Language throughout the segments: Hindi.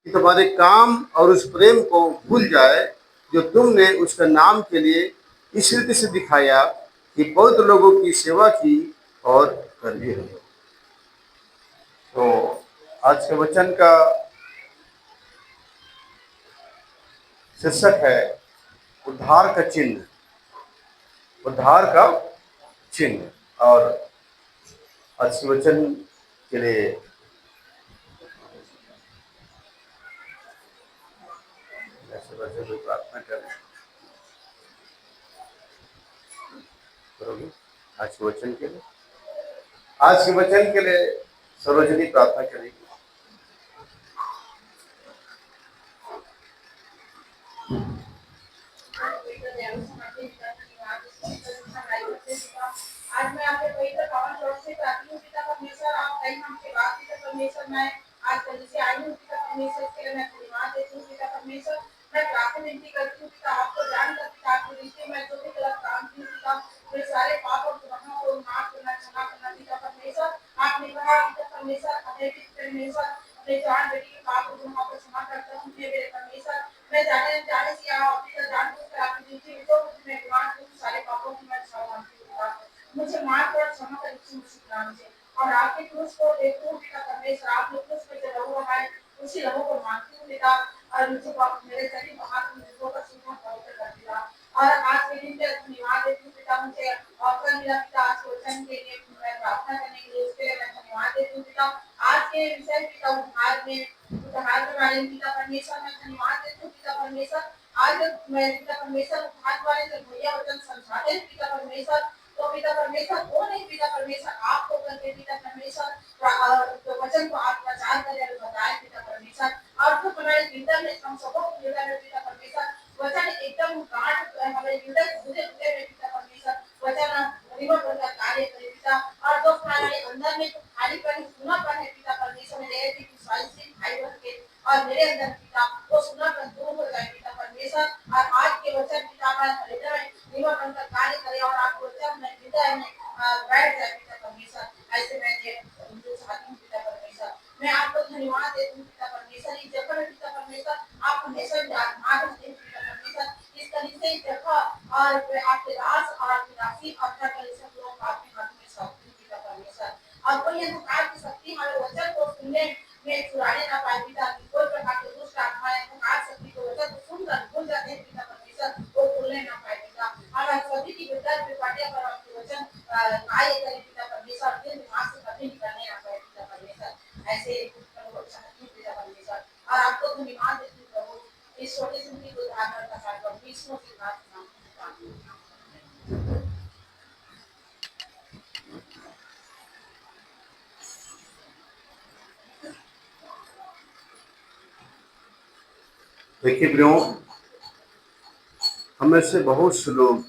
कि तुम्हारे काम और उस प्रेम को भूल जाए जो तुमने उसका नाम के लिए इस रीति से दिखाया कि बहुत लोगों की सेवा की और कर भी रहे हो। तो आज के वचन का शीर्षक है उद्धार का चिन्ह, उद्धार का चिन्ह। और आज के वचन के लिए प्रार्थना करोगे। आज के वचन के लिए, आज के वचन के लिए सरोजनी प्रार्थना करेगी। आज मैं आपके पवित्र पावन शब्द से प्रार्थना हूं पिता परमेश्वर, आप कहीं हमसे बात पिता परमेश्वर, मैं आज जल्दी से आई हूं पिता परमेश्वर, इसके लिए मैं धन्यवाद देती हूं पिता परमेश्वर। मैं प्रार्थना विनती करती हूँ पिता, आपको जानकर पिता आपके रिश्ते में जो भी गलत काम की पिता, वे सारे पाप और गुनाहों को माफ करना, क्षमा करना पिता परमेश्वर। आपने कहा पिता परमेश्वर, अपने परमेश्वर अपने जान बेटी के पाप और गुनाहों को क्षमा करता हूँ मेरे परमेश्वर। मैं जाने जाने से यहाँ पिता जानबूझकर आपकी ड्यूटी में जो कुछ मैं गुनाह हूँ सारे पापों की मैं क्षमा मांगती हूँ पिता, मुझे माफ कर क्षमा कर यीशु मसीह नाम से। और आपके क्रूस को देखते हूँ पिता परमेश्वर, आपने क्रूस पे जो लहू बहाए उसी लहू को मांगती हूँ पिता, और मुझे मेरे शरीर को हाथ में जिसको का सूखा पवित्र कर दिया। और आज के दिन पे धन्यवाद देती हूँ पिता, मुझे अवसर मिला पिता आज के वचन के लिए मैं प्रार्थना करने के लिए, उसके लिए मैं धन्यवाद देती हूँ पिता। आज के विषय पिता उद्धार में बारे में पिता परमेश्वर मैं धन्यवाद देती हूँ पिता परमेश्वर। आज मैं पिता परमेश्वर उद्धार वाले जब भैया वचन समझाते हैं पिता परमेश्वर, तो पिता परमेश्वर वो नहीं पिता परमेश्वर आपको करके पिता परमेश्वर तो वचन को आप प्रचार करें और बताएं पिता परमेश्वर। और तो हमारे हृदय में हम सबको हृदय में पिता परमेश्वर वचन एकदम गांठ हमारे हृदय खुदे खुदे में पिता परमेश्वर वचन रिवर का कार्य करे पिता। और जो हमारे अंदर में तो खालीपन सुनापन है पिता परमेश्वर मेरे की विश्वासी भाई बहन के और मेरे अंदर पिता वो सुनापन दूर हो जाए पिता परमेश्वर। और आज के वचन पिता हमारे हृदय में रिवर का कार्य करे और आपको वचन में हृदय में बैठ जाए पिता परमेश्वर। ऐसे मैं चाहती हूँ पिता परमेश्वर। मैं आपको धन्यवाद देती हूँ पिता परमेश्वर, इस जगह में पिता परमेश्वर आप हमेशा आत्मा देते पिता परमेश्वर, इस तरीके से जगह और आपके दास और आपकी दासी अपना कलेक्शन लोग आपके हाथ में सौंपती पिता परमेश्वर। और कोई अंधकार की शक्ति हमारे वचन को सुनने में छुड़ाने ना पाए पिता, कोई प्रकार के दुष्ट आत्माएं अंधकार शक्ति को वचन को सुनकर भूल जाते हैं पिता परमेश्वर, वो भूलने ना पाए पिता। हमारा सभी की विद्या विपाटिया पर आपके वचन आए करें पिता परमेश्वर, दिन दिमाग से कभी निकलने ना पाए पिता परमेश्वर। ऐसे चाहती हूँ पिता परमेश्वर। और आपको धन्यवाद देती हूँ प्रभु, इस छोटी सी उनकी उदाहरण का कार्यक्रम विष्णु की बात देखिए प्रियो, हमें से बहुत से लोग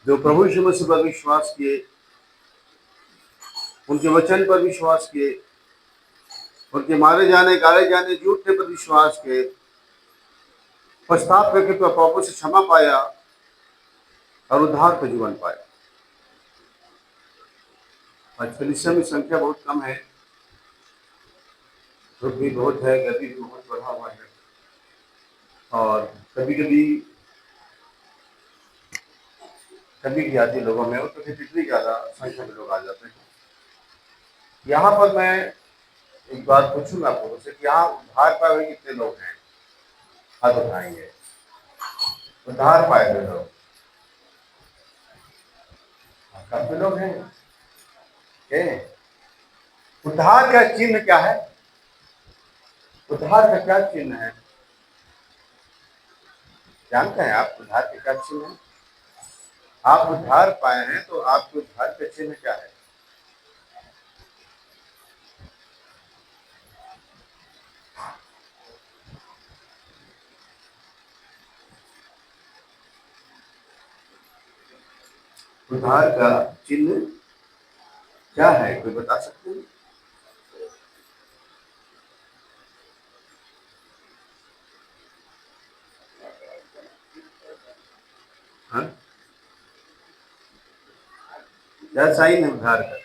जो प्रभु यीशु मसीह पर विश्वास किए, उनके वचन पर विश्वास किए, उनके मारे जाने गाले जाने झूठने पर विश्वास किए, पश्चाताप करके तो पापों से क्षमा पाया और उद्धार का जीवन पाया। आज कलीसिया में संख्या बहुत कम है, दुख भी बहुत है, गति भी बहुत बढ़ा हुआ है। और कभी कभी कभी भी आती लोगों में, और कभी इतनी ज्यादा संख्या में लोग आ जाते हैं। यहाँ पर मैं एक बात पूछूंगा आपको से कि यहाँ उद्धार पाए हुए कितने लोग हैं? हाथ उठाएंगे। उद्धार पाए हुए लोग काफी लोग हैं। उद्धार का चिन्ह क्या है? उद्धार का क्या चिन्ह है? जानते हैं आप उद्धार का क्या चिन्ह है? आप उद्धार पाए हैं तो आपके उद्धार का चिन्ह क्या है? उद्धार का चिन्ह क्या है, कोई बता सकते हैं? हाँ, क्या साइन है उद्धार का?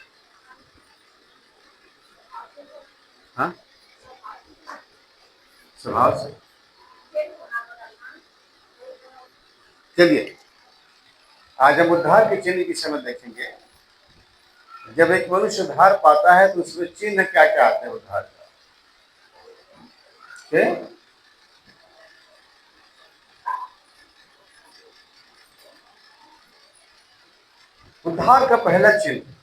हाँ, स्वभाव से। चलिए, आज हम उद्धार के चिन्ह के समय देखेंगे। जब एक मनुष्य उद्धार पाता है तो उसमें चिन्ह क्या क्या आते हैं उद्धार का? उद्धार का पहला चिन्ह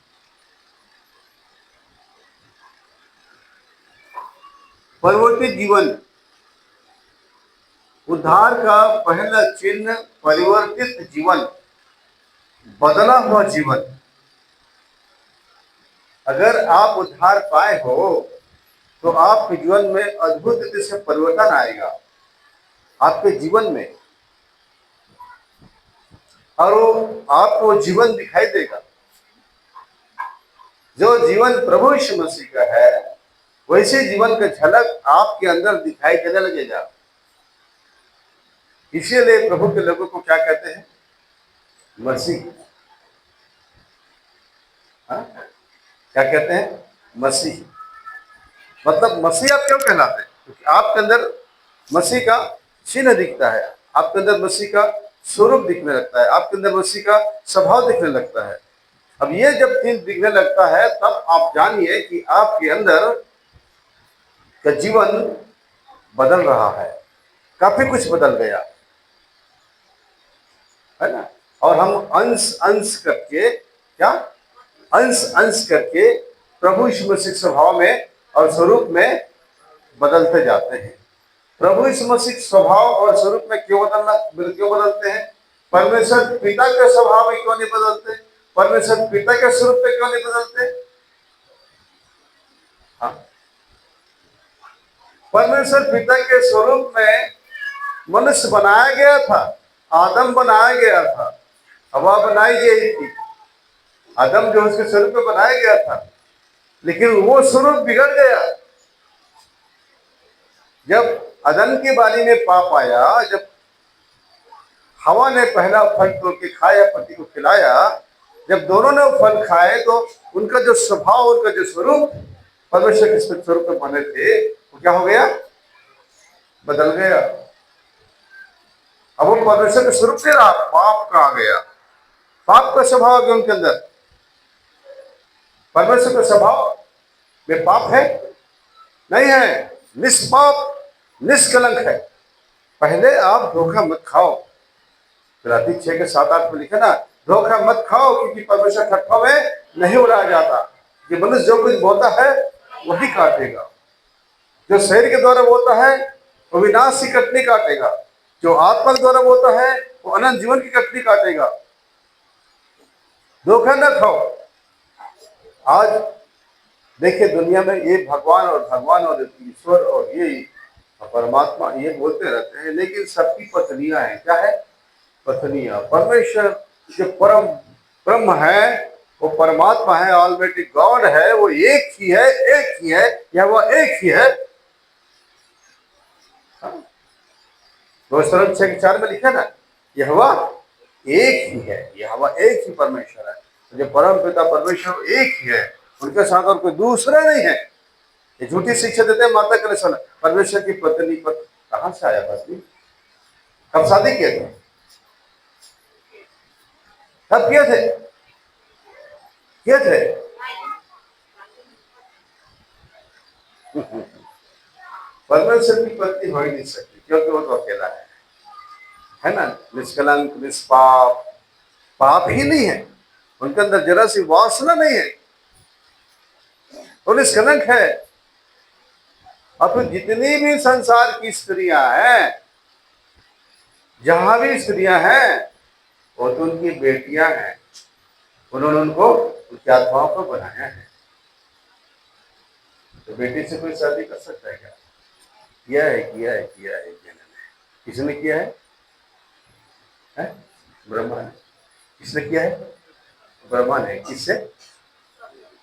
परिवर्तित जीवन। उद्धार का पहला चिन्ह परिवर्तित जीवन, बदला हुआ जीवन। अगर आप उद्धार पाए हो तो आपके जीवन में अद्भुत रीति से परिवर्तन आएगा आपके जीवन में, और वो आपको जीवन दिखाई देगा। जो जीवन प्रभु यीशु मसीह का है वैसे जीवन का झलक आपके अंदर दिखाई देने लगेगा। इसीलिए प्रभु के लोगों को क्या कहते हैं? मसीह। हाँ? क्या कहते हैं? मसीह। मतलब मसीह आप क्यों कहलाते हैं? क्योंकि आपके अंदर मसीह का चिन्ह दिखता है, आपके अंदर मसीह का स्वरूप दिखने लगता है, आपके अंदर मसीह का स्वभाव दिखने लगता है। अब ये जब चिन्ह दिखने लगता है तब आप जानिए कि आपके अंदर का जीवन बदल रहा है, काफी कुछ बदल गया है ना। और हम अंश अंश करके, क्या अंश अंश करके प्रभु यीशु मसीह स्वभाव में और स्वरूप में बदलते जाते हैं। प्रभु यीशु मसीह स्वभाव और स्वरूप में क्यों बदलते हैं? परमेश्वर पिता के स्वभाव में क्यों नहीं बदलते? परमेश्वर पिता के स्वरूप में क्यों नहीं बदलते? हाँ, परमेश्वर पिता के स्वरूप में मनुष्य बनाया गया था, आदम बनाया गया था, हवा बनाई गई थी। आदम जो उसके स्वरूप में बनाया गया था, लेकिन वो स्वरूप बिगड़ गया जब अदन की बारी में पाप आया। जब हवा ने पहला फल तोड़ के खाया, पति को खिलाया, जब दोनों ने वो फल खाए तो उनका जो स्वभाव, उनका जो स्वरूप परमेश्वर के स्वरूप में बने थे वो क्या हो गया? बदल गया। अब वो परमेश्वर के स्वरूप से रहा, पाप का आ गया, पाप का स्वभाव आ गया उनके अंदर। परमेश्वर के स्वभाव में पाप है? नहीं है, निष्पाप निष्कलंक है। पहले आप धोखा मत खाओ। गलाती 6:7-8 में लिखा ना, धोखा मत खाओ क्योंकि परमेश्वर ठट्ठों में नहीं उड़ाया जाता। कि मनुष्य जो कुछ बोता है वही काटेगा। जो शरीर के द्वारा बोता है वो विनाश की कटनी काटेगा, जो आत्मा के द्वारा बोता है वो अनंत जीवन की कटनी काटेगा। धोखा न खाओ। आज देखिए दुनिया में ये भगवान और ईश्वर और ये परमात्मा ये बोलते रहते हैं, लेकिन सबकी पत्नियां हैं। क्या है? पत्नियां। परमेश्वर जो परम ब्रह्म है, वो परमात्मा है, ऑलमाइटी गॉड है, वो एक ही है, एक ही है, या वो एक ही है। 2:6-4 में लिखा ना, यहोवा एक ही है, यहोवा एक ही परमेश्वर है। तो जो परम पिता परमेश्वर एक ही है, उनके साथ और कोई दूसरा नहीं है। ये झूठी शिक्षा देते हैं माता के लिए। परमेश्वर की पत्नी पर कहां से आया? पत्नी कब शादी किए थे? कब किए थे? किए थे? परमेश्वर की पत्नी हो ही नहीं सकती क्योंकि वो तो अकेला है ना, निष्कलंक निष्पाप, पाप ही नहीं है उनके अंदर, जरा सी वासना नहीं है, वो निष्कलंक है। और फिर जितनी भी संसार की स्त्रियां हैं, जहां भी स्त्रियां हैं, वो तो उनकी बेटियां हैं। उन्होंने उनको उनकी आत्माओं को बनाया है। तो बेटी से कोई शादी कर सकता है क्या? किया है किसने किया है? ब्रह्मा ने। किसने किया है? ब्रह्मा ने। किससे?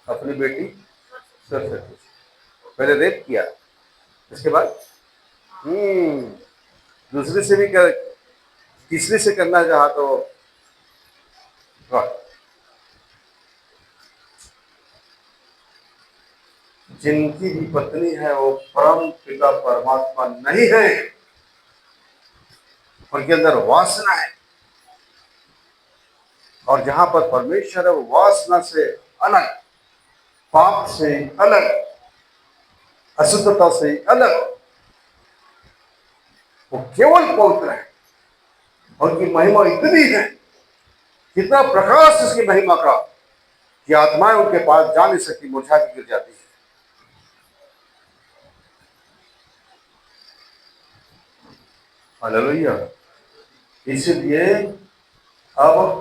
अपनी बेटी सरस्वती से। पहले रेप किया, इसके बाद दूसरे से भी कर, तीसरे से करना चाहा तो जिनकी भी पत्नी है वो परम पिता परमात्मा नहीं है, उनके अंदर वासना है। और जहां पर परमेश्वर है वो वासना से अलग, पाप से अलग, अशुद्धता से अलग, वो केवल पवित्र है। उनकी महिमा इतनी है, कितना प्रकाश इसकी महिमा का, कि आत्माएं उनके पास जा नहीं सकती, मुरझा के गिर जाती है। हालेलुया। इसलिए अब